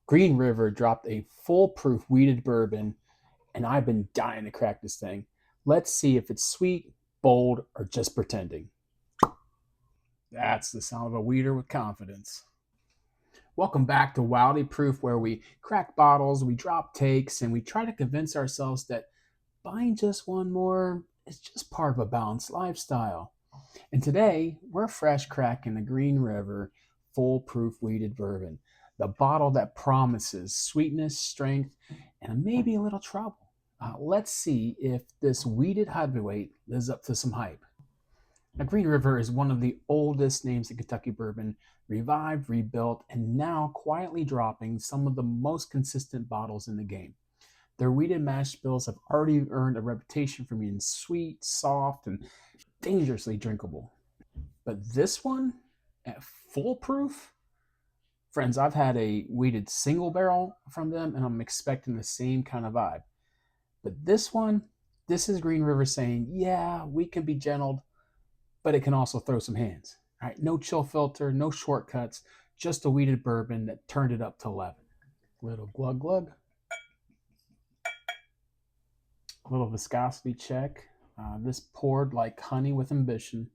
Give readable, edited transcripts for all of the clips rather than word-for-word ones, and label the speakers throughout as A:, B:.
A: Green River dropped a foolproof wheated bourbon, and I've been dying to crack this thing. Let's see if it's sweet, bold, or just pretending. That's the sound of a weeder with confidence. Welcome back to Wildy Proof, where we crack bottles, we drop takes, and we try to convince ourselves that buying just one more is just part of a balanced lifestyle. And today, we're fresh cracking the Green River foolproof wheated bourbon, the bottle that promises sweetness, strength, and maybe a little trouble. Let's see if this wheated heavyweight lives up to some hype. Now, Green River is one of the oldest names in Kentucky bourbon, revived, rebuilt, and now quietly dropping some of the most consistent bottles in the game. Their wheated mash bills have already earned a reputation for being sweet, soft, and dangerously drinkable. But this one, at foolproof, friends, I've had a wheated single barrel from them, and I'm expecting the same kind of vibe. But this one, this is Green River saying, yeah, we can be gentled, but it can also throw some hands. All right, no chill filter, no shortcuts, just a wheated bourbon that turned it up to 11. Little glug glug, little viscosity check. This poured like honey with ambition.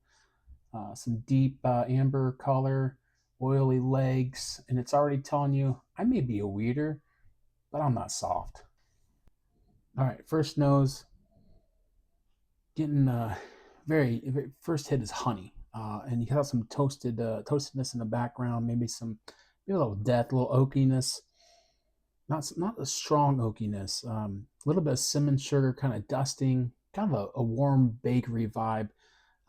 A: Some deep amber color, oily legs, and it's already telling you I may be a weeder, but I'm not soft. All right, first nose, getting very first hit is honey, and you got some toastedness in the background, maybe a little death, a little oakiness, not a strong oakiness, a little bit of cinnamon sugar, kind of dusting, kind of a warm bakery vibe,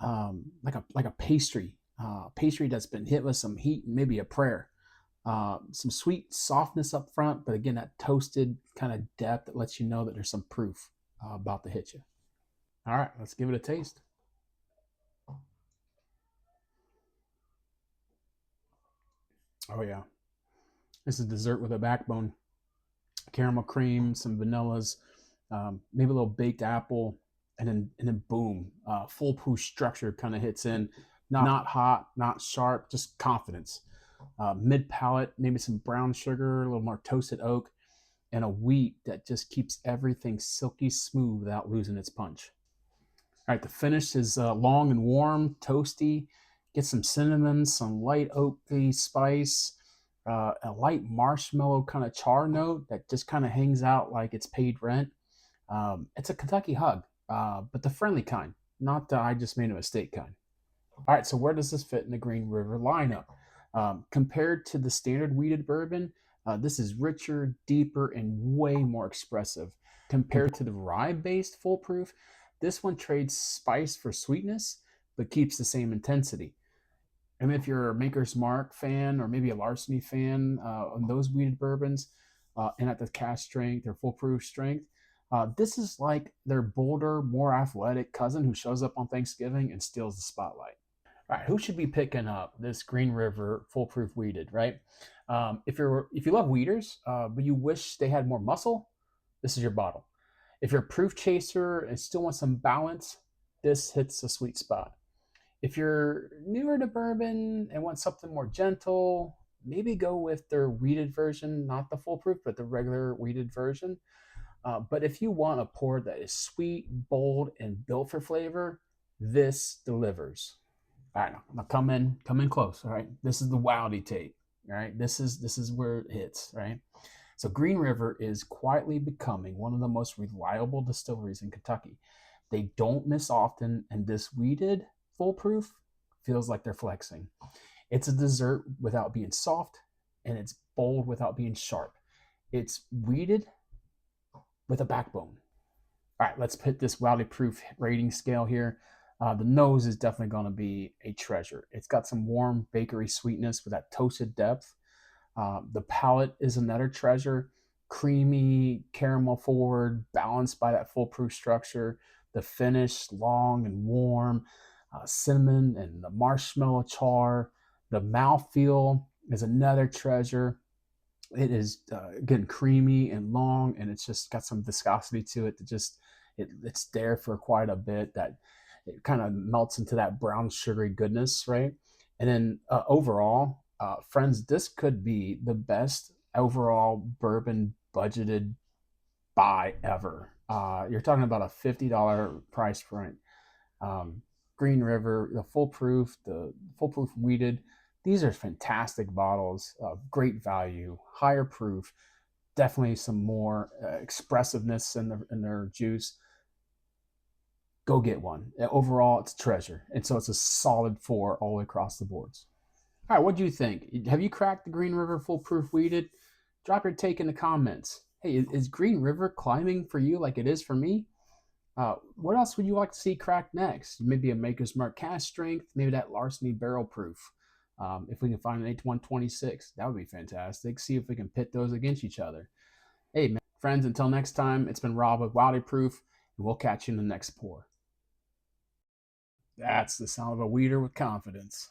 A: like a pastry that's been hit with some heat and maybe a prayer. Some sweet softness up front, but again, that toasted kind of depth that lets you know that there's some proof about to hit you. All right, let's give it a taste. Oh yeah, this is dessert with a backbone. Caramel cream, some vanillas, maybe a little baked apple, and then boom, foolproof structure kind of hits in. Not hot, not sharp, just confidence. Mid palate, maybe some brown sugar, a little more toasted oak, and a wheat that just keeps everything silky smooth without losing its punch. All right, the finish is long and warm, toasty. Get some cinnamon, some light oaky spice, a light marshmallow kind of char note that just kind of hangs out like it's paid rent. It's a Kentucky hug, but the friendly kind, not the I just made a mistake kind. All right, so where does this fit in the Green River lineup? Compared to the standard wheated bourbon, this is richer, deeper, and way more expressive. Compared to the rye based foolproof, this one trades spice for sweetness, but keeps the same intensity. And if you're a Maker's Mark fan or maybe a Larceny fan on those wheated bourbons and at the cask strength or foolproof strength, this is like their bolder, more athletic cousin who shows up on Thanksgiving and steals the spotlight. All right, who should be picking up this Green River foolproof wheated? Right, if you love wheaters, but you wish they had more muscle, this is your bottle. If you're a proof chaser and still want some balance, this hits a sweet spot. If you're newer to bourbon and want something more gentle, maybe go with their wheated version, not the foolproof, but the regular wheated version. But if you want a pour that is sweet, bold, and built for flavor, this delivers. All right, now come in close. All right, this is the Wildy tape. All right, this is where it hits. Right, so Green River is quietly becoming one of the most reliable distilleries in Kentucky. They don't miss often, and this wheated foolproof feels like they're flexing. It's a dessert without being soft, and it's bold without being sharp. It's wheated with a backbone. All right, let's put this Wildy Proof rating scale here. The nose is definitely going to be a treasure. It's got some warm bakery sweetness with that toasted depth. The palate is another treasure, creamy, caramel forward, balanced by that foolproof structure. The finish, long and warm, cinnamon and the marshmallow char. The mouthfeel is another treasure. It is again creamy and long, and it's just got some viscosity to it. That just it's there for quite a bit. That it kind of melts into that brown sugary goodness, right? And then overall, friends, this could be the best overall bourbon budgeted buy ever. You're talking about a $50 price point. Green River, the foolproof weeded. These are fantastic bottles of great value, higher proof, definitely some more expressiveness in their juice. Go get one. Overall, it's a treasure, and so it's a solid 4 all the way across the boards. All right, what do you think? Have you cracked the Green River Foolproof Weeded? Drop your take in the comments. Hey, is Green River climbing for you like it is for me? What else would you like to see cracked next? Maybe a Maker's Mark cask strength, maybe that Larceny barrel proof. If we can find an H126, that would be fantastic. See if we can pit those against each other. Hey, man, friends, until next time, it's been Rob with Wildy Proof, and we'll catch you in the next pour. That's the sound of a weeder with confidence.